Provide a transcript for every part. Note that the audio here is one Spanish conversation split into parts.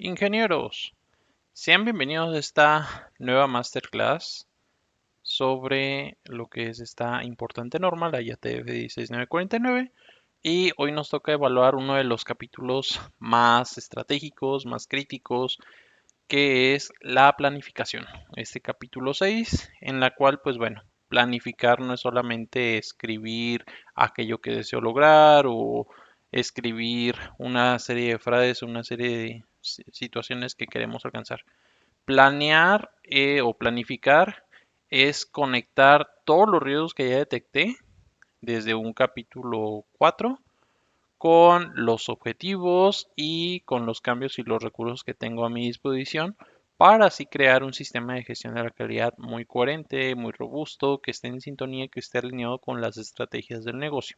Ingenieros, sean bienvenidos a esta nueva masterclass sobre lo que es esta importante norma, la IATF 16949, y hoy nos toca evaluar uno de los capítulos más estratégicos, más críticos, que es la planificación. Este capítulo 6, en la cual, pues bueno, planificar no es solamente escribir aquello que deseo lograr o escribir una serie de frases, una serie de situaciones que queremos alcanzar. Planear o planificar es conectar todos los riesgos que ya detecté desde un capítulo 4 con los objetivos y con los cambios y los recursos que tengo a mi disposición para así crear un sistema de gestión de la calidad muy coherente, muy robusto, que esté en sintonía y que esté alineado con las estrategias del negocio.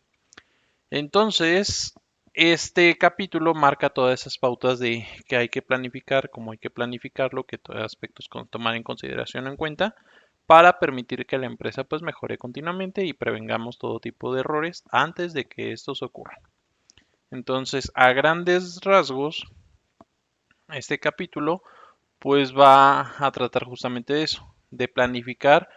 Entonces, este capítulo marca todas esas pautas de que hay que planificar, cómo hay que planificarlo, que todos aspectos con tomar en consideración en cuenta para permitir que la empresa pues mejore continuamente y prevengamos todo tipo de errores antes de que estos ocurran. Entonces, a grandes rasgos, este capítulo pues va a tratar justamente de eso, de planificar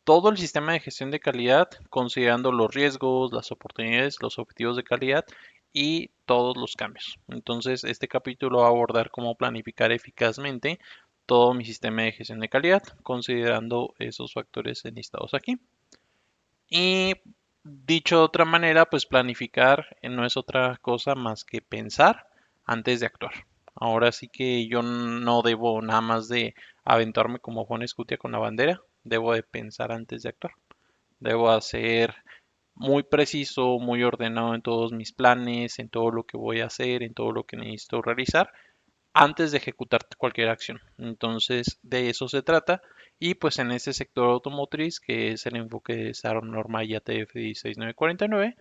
todo el sistema de gestión de calidad, considerando los riesgos, las oportunidades, los objetivos de calidad y todos los cambios. Entonces, este capítulo va a abordar cómo planificar eficazmente todo mi sistema de gestión de calidad, considerando esos factores enlistados aquí. Y dicho de otra manera, pues planificar no es otra cosa más que pensar antes de actuar. Ahora sí que yo no debo nada más de aventarme como Juan Escutia con la bandera, debo de pensar antes de actuar. Debo hacer muy preciso, muy ordenado en todos mis planes, en todo lo que voy a hacer, en todo lo que necesito realizar antes de ejecutar cualquier acción. Entonces, de eso se trata. Y pues en ese sector automotriz, que es el enfoque de esa norma IATF 16949,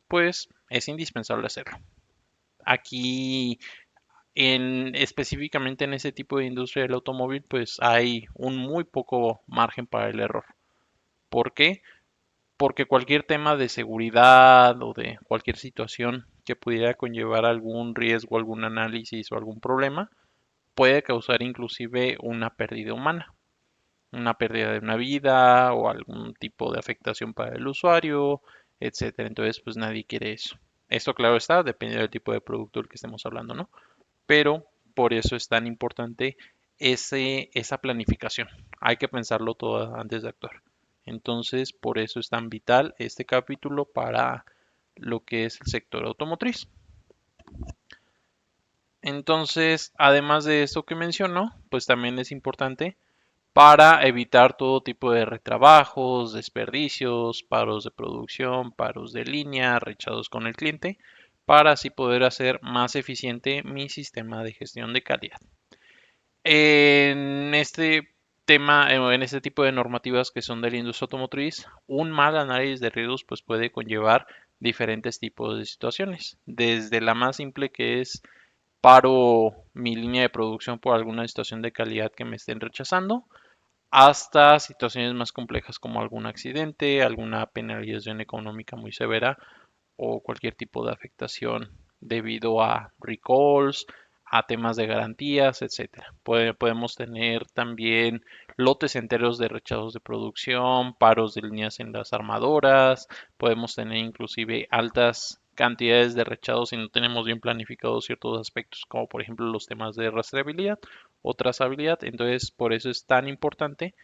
pues es indispensable hacerlo. Aquí, específicamente en ese tipo de industria del automóvil, pues hay un muy poco margen para el error. ¿Por qué? Porque cualquier tema de seguridad o de cualquier situación que pudiera conllevar algún riesgo, algún análisis o algún problema, puede causar inclusive una pérdida humana, una pérdida de una vida o algún tipo de afectación para el usuario, etcétera. Entonces, pues nadie quiere eso. Esto, claro está, depende del tipo de producto del que estemos hablando, ¿no? Pero por eso es tan importante esa planificación. Hay que pensarlo todo antes de actuar. Entonces, por eso es tan vital este capítulo para lo que es el sector automotriz. Entonces, además de esto que menciono, pues también es importante para evitar todo tipo de retrabajos, desperdicios, paros de producción, paros de línea, rechazos con el cliente, para así poder hacer más eficiente mi sistema de gestión de calidad. En este tema, en este tipo de normativas que son de la industria automotriz, un mal análisis de riesgos pues puede conllevar diferentes tipos de situaciones, desde la más simple que es paro mi línea de producción por alguna situación de calidad que me estén rechazando, hasta situaciones más complejas como algún accidente, alguna penalización económica muy severa o cualquier tipo de afectación debido a recalls, a temas de garantías, etcétera. Podemos tener también lotes enteros de rechazos de producción, paros de líneas en las armadoras, podemos tener inclusive altas cantidades de rechazos si no tenemos bien planificados ciertos aspectos, como por ejemplo los temas de rastreabilidad o trazabilidad. Entonces, por eso es tan importante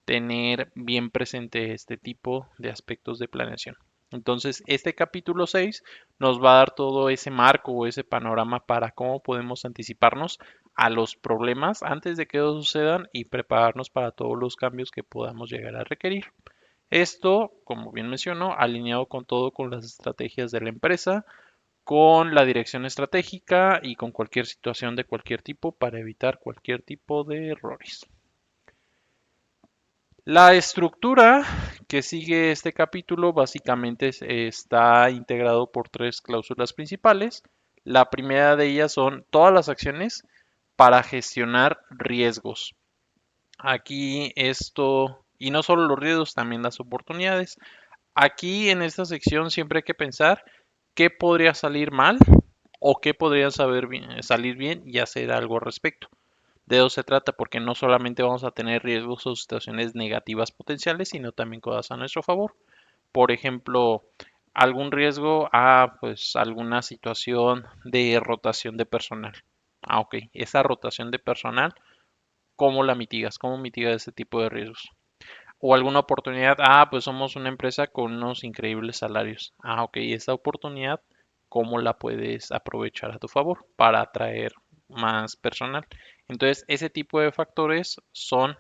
tener bien presente este tipo de aspectos de planeación. Entonces, este capítulo 6 nos va a dar todo ese marco o ese panorama para cómo podemos anticiparnos a los problemas antes de que sucedan y prepararnos para todos los cambios que podamos llegar a requerir. Esto, como bien menciono, alineado con todo con las estrategias de la empresa, con la dirección estratégica y con cualquier situación de cualquier tipo para evitar cualquier tipo de errores. La estructura que sigue este capítulo básicamente está integrado por tres cláusulas principales. La primera de ellas son todas las acciones para gestionar riesgos. Aquí esto, y no solo los riesgos, también las oportunidades. Aquí en esta sección siempre hay que pensar qué podría salir mal o qué podría salir bien y hacer algo al respecto. De eso se trata, porque no solamente vamos a tener riesgos o situaciones negativas potenciales, sino también cosas a nuestro favor. Por ejemplo, algún riesgo a pues alguna situación de rotación de personal. Ok, esa rotación de personal, ¿cómo la mitigas? ¿Cómo mitigas ese tipo de riesgos? O alguna oportunidad, pues somos una empresa con unos increíbles salarios. Ok, esa oportunidad, ¿cómo la puedes aprovechar a tu favor para atraer más personal? Entonces, ese tipo de factores son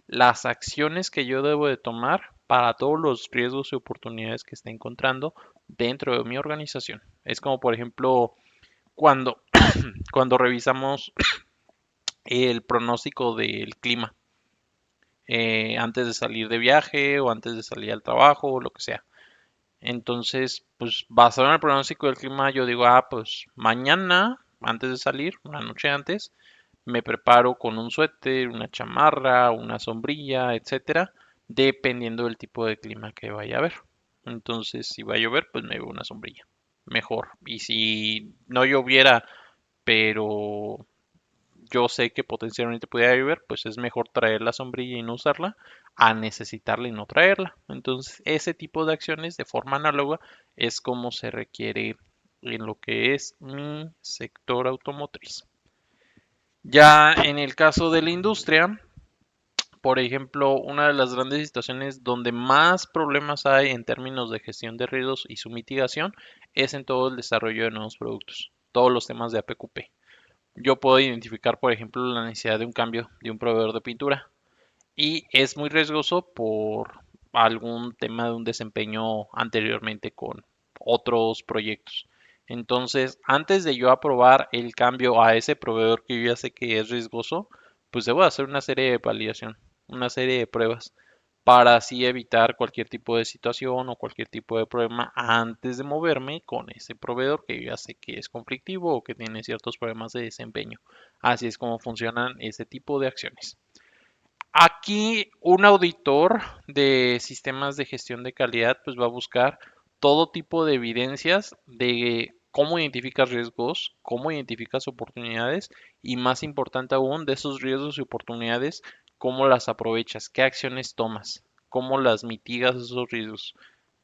las acciones que yo debo de tomar para todos los riesgos y oportunidades que esté encontrando dentro de mi organización. Es como, por ejemplo, cuando, cuando revisamos el pronóstico del clima antes de salir de viaje o antes de salir al trabajo o lo que sea. Entonces, pues basado en el pronóstico del clima, yo digo, pues mañana, antes de salir, una noche antes, me preparo con un suéter, una chamarra, una sombrilla, etcétera, dependiendo del tipo de clima que vaya a haber. Entonces, si va a llover, pues me llevo una sombrilla. Mejor. Y si no lloviera, pero yo sé que potencialmente pudiera llover, pues es mejor traer la sombrilla y no usarla a necesitarla y no traerla. Entonces, ese tipo de acciones de forma análoga es como se requiere en lo que es mi sector automotriz. Ya en el caso de la industria, por ejemplo, una de las grandes situaciones donde más problemas hay en términos de gestión de riesgos y su mitigación es en todo el desarrollo de nuevos productos, todos los temas de APQP. Yo puedo identificar, por ejemplo, la necesidad de un cambio de un proveedor de pintura y es muy riesgoso por algún tema de un desempeño anteriormente con otros proyectos. Entonces, antes de yo aprobar el cambio a ese proveedor que yo ya sé que es riesgoso, pues debo hacer una serie de validación, una serie de pruebas para así evitar cualquier tipo de situación o cualquier tipo de problema antes de moverme con ese proveedor que yo ya sé que es conflictivo o que tiene ciertos problemas de desempeño. Así es como funcionan ese tipo de acciones. Aquí un auditor de sistemas de gestión de calidad pues va a buscar todo tipo de evidencias de cómo identificas riesgos, cómo identificas oportunidades y más importante aún de esos riesgos y oportunidades, cómo las aprovechas, qué acciones tomas, cómo las mitigas esos riesgos.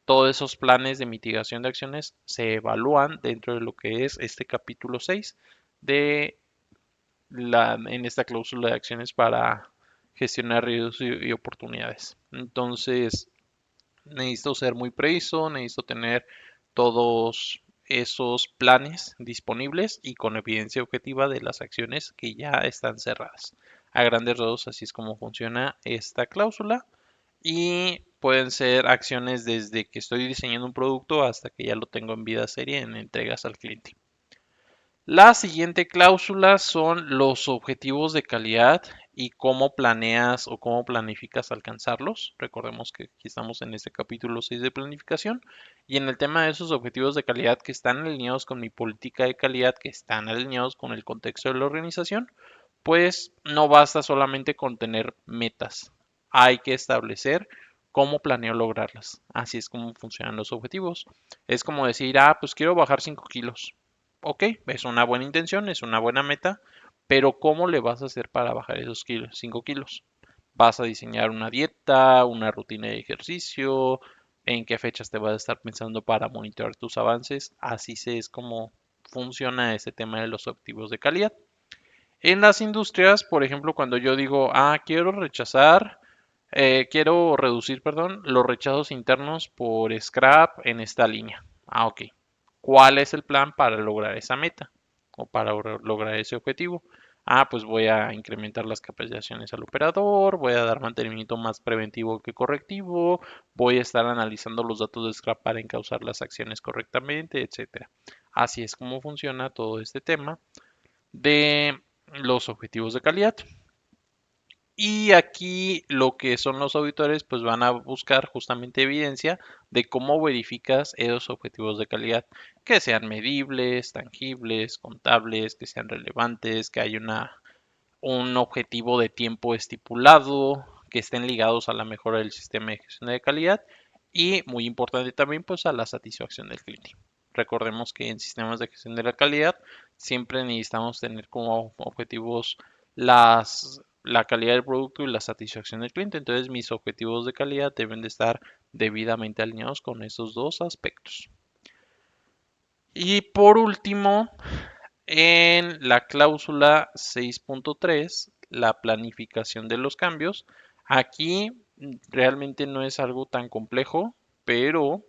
Todos esos planes de mitigación de acciones se evalúan dentro de lo que es este capítulo 6 de en esta cláusula de acciones para gestionar riesgos y oportunidades. Entonces, necesito ser muy preciso, necesito tener todos esos planes disponibles y con evidencia objetiva de las acciones que ya están cerradas. A grandes rasgos, así es como funciona esta cláusula y pueden ser acciones desde que estoy diseñando un producto hasta que ya lo tengo en vida serie en entregas al cliente. La siguiente cláusula son los objetivos de calidad y cómo planeas o cómo planificas alcanzarlos. Recordemos que aquí estamos en este capítulo 6 de planificación y en el tema de esos objetivos de calidad que están alineados con mi política de calidad, que están alineados con el contexto de la organización, pues no basta solamente con tener metas. Hay que establecer cómo planeo lograrlas. Así es como funcionan los objetivos. Es como decir, pues quiero bajar 5 kilos. Ok, es una buena intención, es una buena meta, pero ¿cómo le vas a hacer para bajar esos 5 kilos? ¿Vas a diseñar una dieta, una rutina de ejercicio? ¿En qué fechas te vas a estar pensando para monitorear tus avances? Así es como funciona ese tema de los objetivos de calidad. En las industrias, por ejemplo, cuando yo digo, quiero reducir, perdón, los rechazos internos por scrap en esta línea. Ok. ¿Cuál es el plan para lograr esa meta o para lograr ese objetivo? Pues voy a incrementar las capacitaciones al operador, voy a dar mantenimiento más preventivo que correctivo, voy a estar analizando los datos de scrap para encauzar las acciones correctamente, etcétera. Así es como funciona todo este tema de los objetivos de calidad. Y aquí lo que son los auditores pues van a buscar justamente evidencia de cómo verificas esos objetivos de calidad, que sean medibles, tangibles, contables, que sean relevantes, que haya un objetivo de tiempo estipulado, que estén ligados a la mejora del sistema de gestión de calidad y muy importante también pues a la satisfacción del cliente. Recordemos que en sistemas de gestión de la calidad siempre necesitamos tener como objetivos la calidad del producto y la satisfacción del cliente. Entonces mis objetivos de calidad deben de estar debidamente alineados con esos dos aspectos. Y por último, en la cláusula 6.3, la planificación de los cambios. Aquí realmente no es algo tan complejo, pero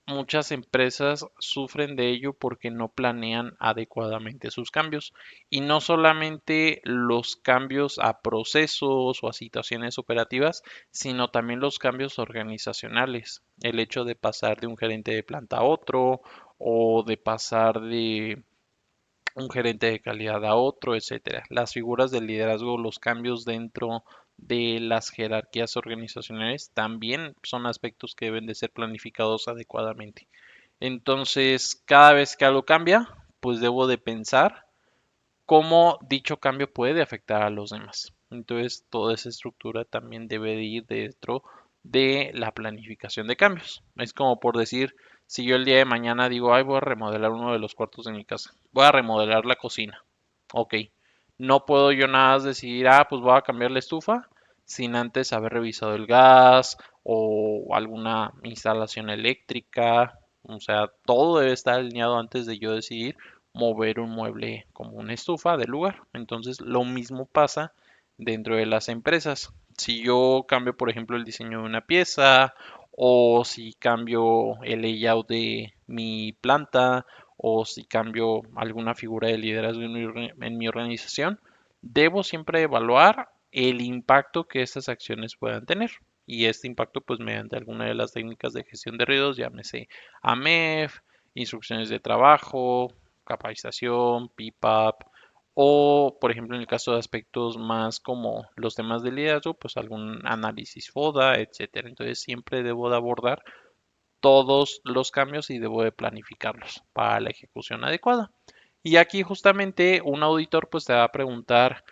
muchas empresas sufren de ello porque no planean adecuadamente sus cambios. Y no solamente los cambios a procesos o a situaciones operativas, sino también los cambios organizacionales. El hecho de pasar de un gerente de planta a otro o de pasar de un gerente de calidad a otro, etcétera. Las figuras de liderazgo, los cambios dentro de las jerarquías organizacionales también son aspectos que deben de ser planificados adecuadamente. Entonces, cada vez que algo cambia, pues debo de pensar cómo dicho cambio puede afectar a los demás. Entonces, toda esa estructura también debe de ir dentro de la planificación de cambios. Es como por decir, si yo el día de mañana digo, ay, voy a remodelar uno de los cuartos de mi casa, voy a remodelar la cocina. Ok, no puedo yo nada más decidir, pues voy a cambiar la estufa sin antes haber revisado el gas o alguna instalación eléctrica. O sea, todo debe estar alineado antes de yo decidir mover un mueble como una estufa del lugar. Entonces, lo mismo pasa dentro de las empresas. Si yo cambio, por ejemplo, el diseño de una pieza o si cambio el layout de mi planta o si cambio alguna figura de liderazgo en mi organización, debo siempre evaluar el impacto que estas acciones puedan tener. Y este impacto, pues mediante alguna de las técnicas de gestión de ruidos, llámese AMEF, instrucciones de trabajo, capacitación, PIPAP, o por ejemplo en el caso de aspectos más como los temas de liderazgo, pues algún análisis FODA, etcétera. Entonces siempre debo de abordar todos los cambios y debo de planificarlos para la ejecución adecuada. Y aquí justamente un auditor pues te va a preguntar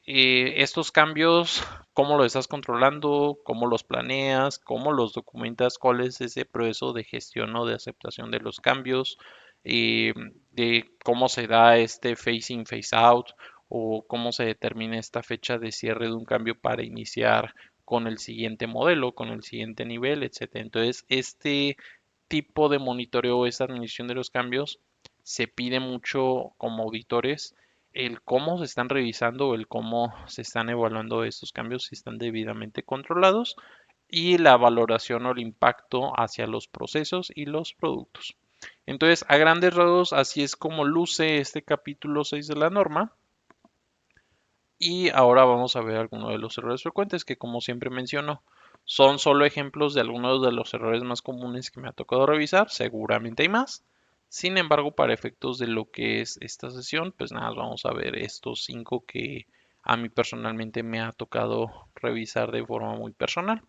estos cambios, ¿cómo los estás controlando? ¿Cómo los planeas? ¿Cómo los documentas? ¿Cuál es ese proceso de gestión o de aceptación de los cambios? Eh, de cómo se da este phase in, phase out o cómo se determina esta fecha de cierre de un cambio para iniciar con el siguiente modelo, con el siguiente nivel, etcétera. Entonces, este tipo de monitoreo, esta administración de los cambios, se pide mucho como auditores el cómo se están revisando, el cómo se están evaluando estos cambios, si están debidamente controlados y la valoración o el impacto hacia los procesos y los productos. Entonces, a grandes rasgos, así es como luce este capítulo 6 de la norma. Y ahora vamos a ver algunos de los errores frecuentes que, como siempre menciono, son solo ejemplos de algunos de los errores más comunes que me ha tocado revisar. Seguramente hay más. Sin embargo, para efectos de lo que es esta sesión, pues nada, vamos a ver estos 5 que a mí personalmente me ha tocado revisar de forma muy personal.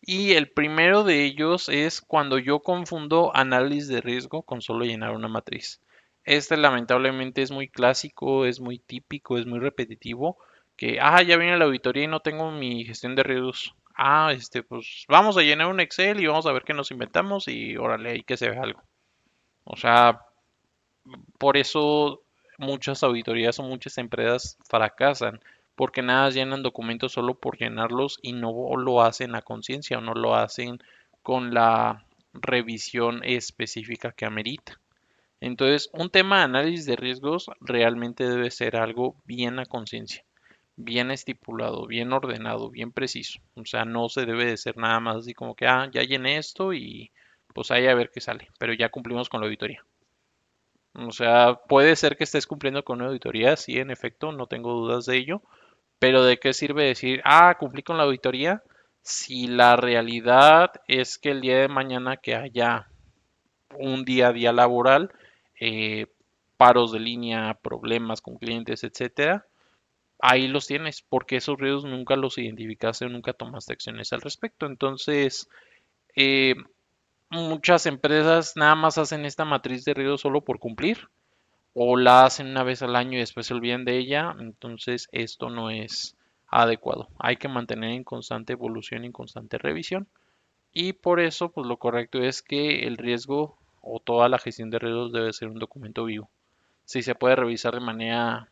Y el primero de ellos es cuando yo confundo análisis de riesgo con solo llenar una matriz. Este lamentablemente es muy clásico, es muy típico, es muy repetitivo, que, ya viene la auditoría y no tengo mi gestión de riesgos. Pues vamos a llenar un Excel y vamos a ver qué nos inventamos y órale, ahí que se ve algo. O sea, por eso muchas auditorías o muchas empresas fracasan, porque nada llenan documentos solo por llenarlos y no lo hacen a conciencia o no lo hacen con la revisión específica que amerita. Entonces, un tema de análisis de riesgos realmente debe ser algo bien a conciencia, bien estipulado, bien ordenado, bien preciso. O sea, no se debe de ser nada más así como que, ya llené esto y pues ahí a ver qué sale, pero ya cumplimos con la auditoría. O sea, puede ser que estés cumpliendo con una auditoría, sí, en efecto, no tengo dudas de ello, pero ¿de qué sirve decir, cumplí con la auditoría? Si la realidad es que el día de mañana que haya un día a día laboral, eh, paros de línea, problemas con clientes, etcétera, ahí los tienes, porque esos riesgos nunca los identificaste o nunca tomaste acciones al respecto. Entonces, eh, muchas empresas nada más hacen esta matriz de riesgos solo por cumplir o la hacen una vez al año y después se olvidan de ella, entonces esto no es adecuado. Hay que mantener en constante evolución y en constante revisión. Y por eso, pues lo correcto es que el riesgo o toda la gestión de riesgos debe ser un documento vivo. Si se puede revisar de manera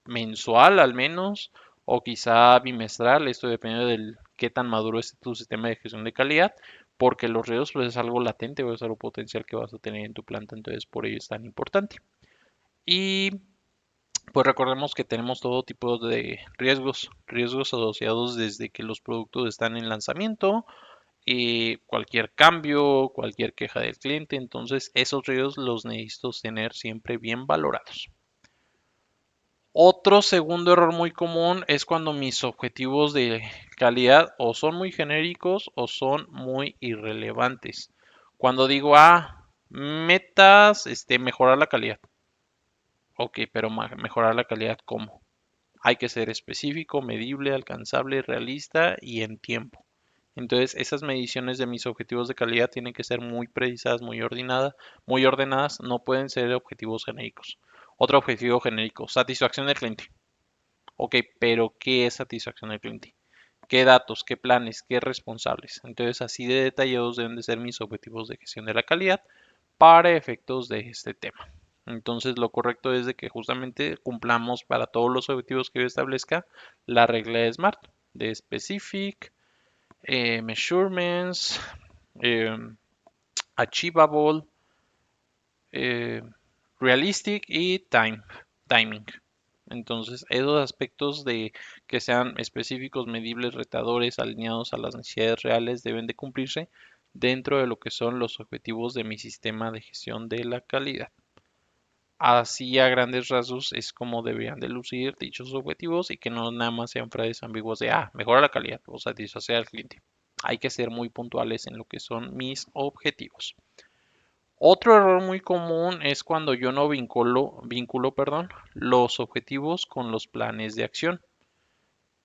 mensual al menos, o quizá bimestral, esto depende del qué tan maduro es tu sistema de gestión de calidad, porque los riesgos pues, es algo latente o es algo potencial que vas a tener en tu planta, entonces por ello es tan importante. Y pues recordemos que tenemos todo tipo de riesgos asociados desde que los productos están en lanzamiento, cualquier cambio, cualquier queja del cliente, entonces esos riesgos los necesito tener siempre bien valorados. Otro segundo error muy común es cuando mis objetivos de calidad o son muy genéricos o son muy irrelevantes. Cuando digo, metas, mejorar la calidad. Ok, pero mejorar la calidad, ¿cómo? Hay que ser específico, medible, alcanzable, realista y en tiempo. Entonces, esas mediciones de mis objetivos de calidad tienen que ser muy precisas, muy ordenadas, no pueden ser objetivos genéricos. Otro objetivo genérico, satisfacción del cliente. Ok, pero ¿qué es satisfacción del cliente? ¿Qué datos, qué planes, qué responsables? Entonces, así de detallados deben de ser mis objetivos de gestión de la calidad para efectos de este tema. Entonces, lo correcto es de que justamente cumplamos para todos los objetivos que yo establezca la regla de SMART, de Specific, Measurements, eh, Achievable, eh, Realistic y Timing. Entonces, esos aspectos de que sean específicos, medibles, retadores, alineados a las necesidades reales deben de cumplirse dentro de lo que son los objetivos de mi sistema de gestión de la calidad. Así a grandes rasgos es como deberían de lucir dichos objetivos y que no nada más sean frases ambiguas de, mejora la calidad o satisfacer al cliente. Hay que ser muy puntuales en lo que son mis objetivos. Otro error muy común es cuando yo no vinculo, los objetivos con los planes de acción.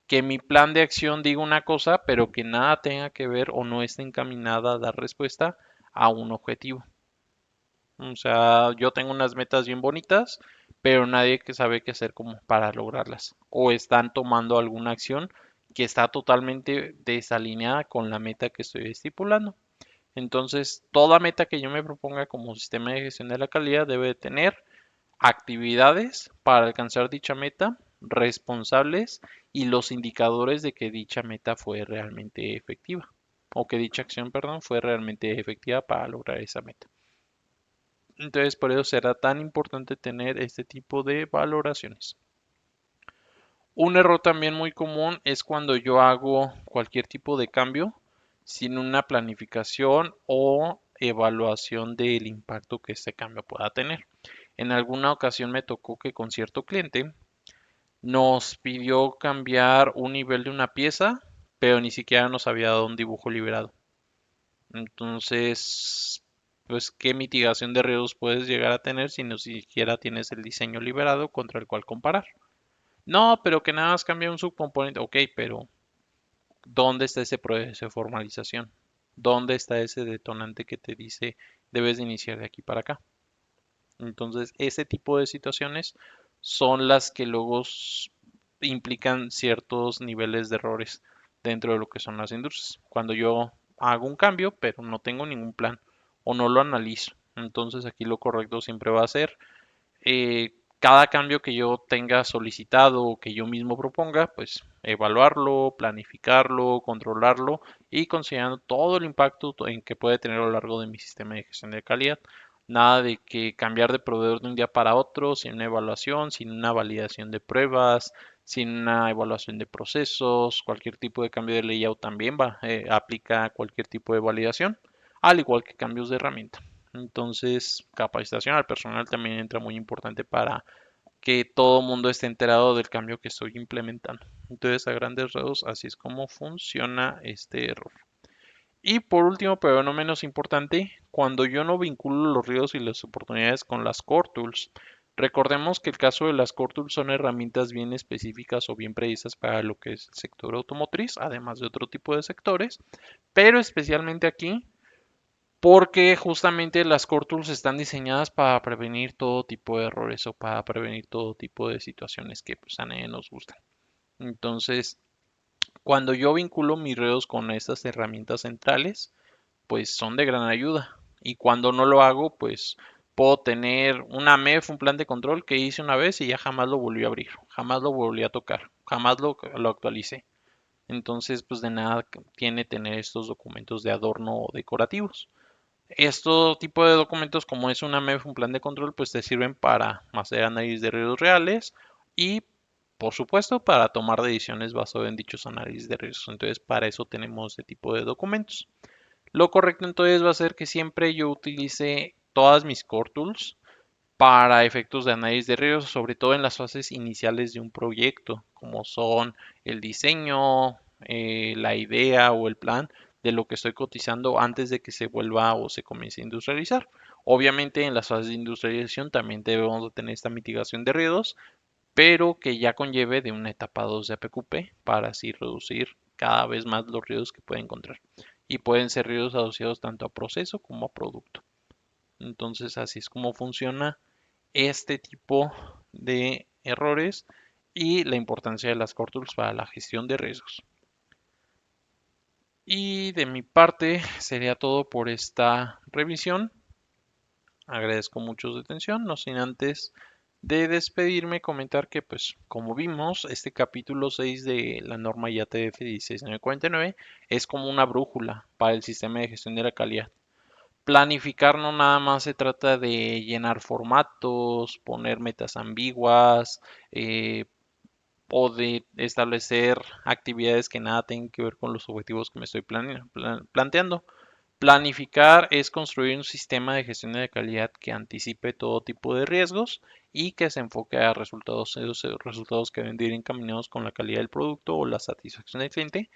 Que mi plan de acción diga una cosa, pero que nada tenga que ver o no esté encaminada a dar respuesta a un objetivo. O sea, yo tengo unas metas bien bonitas, pero nadie que sabe qué hacer como para lograrlas. O están tomando alguna acción que está totalmente desalineada con la meta que estoy estipulando. Entonces, toda meta que yo me proponga como sistema de gestión de la calidad debe tener actividades para alcanzar dicha meta, responsables y los indicadores de que dicha meta fue realmente efectiva o que dicha acción, perdón, fue realmente efectiva para lograr esa meta. Entonces, por eso será tan importante tener este tipo de valoraciones. Un error también muy común es cuando yo hago cualquier tipo de cambio sin una planificación o evaluación del impacto que este cambio pueda tener. En alguna ocasión me tocó que con cierto cliente nos pidió cambiar un nivel de una pieza, pero ni siquiera nos había dado un dibujo liberado. Entonces, pues, ¿qué mitigación de riesgos puedes llegar a tener si no siquiera tienes el diseño liberado contra el cual comparar? No, pero que nada más cambia un subcomponente. Ok, pero ¿dónde está ese proceso de formalización? ¿Dónde está ese detonante que te dice debes de iniciar de aquí para acá? Entonces, ese tipo de situaciones son las que luego implican ciertos niveles de errores dentro de lo que son las industrias. Cuando yo hago un cambio, pero no tengo ningún plan o no lo analizo. Entonces, aquí lo correcto siempre va a ser cada cambio que yo tenga solicitado o que yo mismo proponga, pues evaluarlo, planificarlo, controlarlo y considerando todo el impacto en que puede tener a lo largo de mi sistema de gestión de calidad. Nada de que cambiar de proveedor de un día para otro sin una evaluación, sin una validación de pruebas, sin una evaluación de procesos, cualquier tipo de cambio de layout también aplica cualquier tipo de validación, al igual que cambios de herramienta. Entonces, capacitación al personal también entra muy importante para que todo el mundo esté enterado del cambio que estoy implementando. Entonces, a grandes rasgos, así es como funciona este error. Y por último, pero no menos importante, cuando yo no vinculo los riesgos y las oportunidades con las core tools, recordemos que el caso de las core tools son herramientas bien específicas o bien precisas para lo que es el sector automotriz, además de otro tipo de sectores, pero especialmente aquí porque justamente las Core Tools están diseñadas para prevenir todo tipo de errores o para prevenir todo tipo de situaciones que pues, a nadie nos gustan. Entonces, cuando yo vinculo mis redes con estas herramientas centrales, pues son de gran ayuda. Y cuando no lo hago, pues puedo tener una MEF, un plan de control que hice una vez y ya jamás lo volví a abrir, jamás lo volví a tocar, jamás lo actualicé. Entonces, pues de nada tiene tener estos documentos de adorno o decorativos. Este tipo de documentos, como es una MEF, un plan de control, pues te sirven para hacer análisis de riesgos reales y, por supuesto, para tomar decisiones basadas en dichos análisis de riesgos. Entonces, para eso tenemos este tipo de documentos. Lo correcto entonces va a ser que siempre yo utilice todas mis core tools para efectos de análisis de riesgos, sobre todo en las fases iniciales de un proyecto, como son el diseño, la idea o el plan de lo que estoy cotizando antes de que se vuelva o se comience a industrializar. Obviamente en las fases de industrialización también debemos de tener esta mitigación de riesgos, pero que ya conlleve de una etapa 2 de APQP para así reducir cada vez más los riesgos que puede encontrar. Y pueden ser riesgos asociados tanto a proceso como a producto. Entonces así es como funciona este tipo de errores y la importancia de las core tools para la gestión de riesgos. Y de mi parte sería todo por esta revisión. Agradezco mucho su atención, no sin antes de despedirme comentar que pues como vimos este capítulo 6 de la norma IATF 16949 es como una brújula para el sistema de gestión de la calidad. Planificar no nada más se trata de llenar formatos, poner metas ambiguas o de establecer actividades que nada tienen que ver con los objetivos que me estoy planteando. Planificar es construir un sistema de gestión de calidad que anticipe todo tipo de riesgos y que se enfoque a resultados, esos resultados que deben de ir encaminados con la calidad del producto o la satisfacción del cliente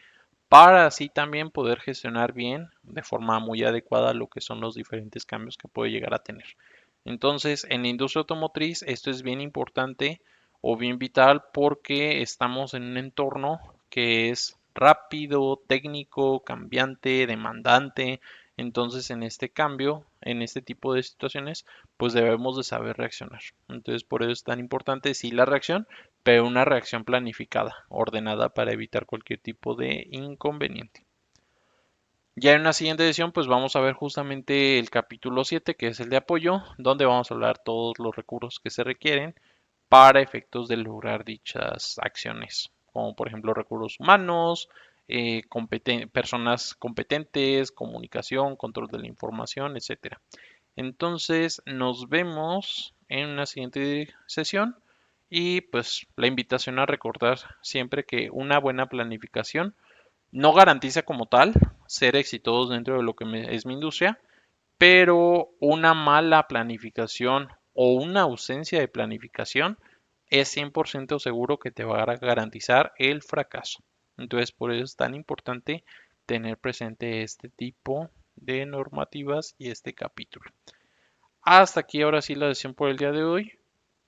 para así también poder gestionar bien de forma muy adecuada lo que son los diferentes cambios que puede llegar a tener. Entonces, en la industria automotriz esto es bien importante o bien vital porque estamos en un entorno que es rápido, técnico, cambiante, demandante. Entonces, en este cambio, en este tipo de situaciones, pues debemos de saber reaccionar. Entonces, por eso es tan importante sí la reacción, pero una reacción planificada, ordenada para evitar cualquier tipo de inconveniente. Ya en una siguiente edición, pues vamos a ver justamente el capítulo 7, que es el de apoyo, donde vamos a hablar todos los recursos que se requieren para efectos de lograr dichas acciones, como por ejemplo recursos humanos, personas competentes, comunicación, control de la información, etcétera. Entonces, nos vemos en una siguiente sesión y pues la invitación a recordar siempre que una buena planificación no garantiza como tal ser exitosos dentro de lo que es mi industria, pero una mala planificación o una ausencia de planificación es 100% seguro que te va a garantizar el fracaso. Entonces, por eso es tan importante tener presente este tipo de normativas y este capítulo. Hasta aquí ahora sí la sesión por el día de hoy.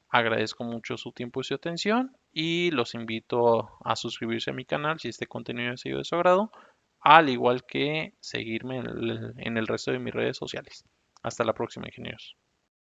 Agradezco mucho su tiempo y su atención y los invito a suscribirse a mi canal si este contenido ha sido de su agrado, al igual que seguirme en el resto de mis redes sociales. Hasta la próxima, ingenieros.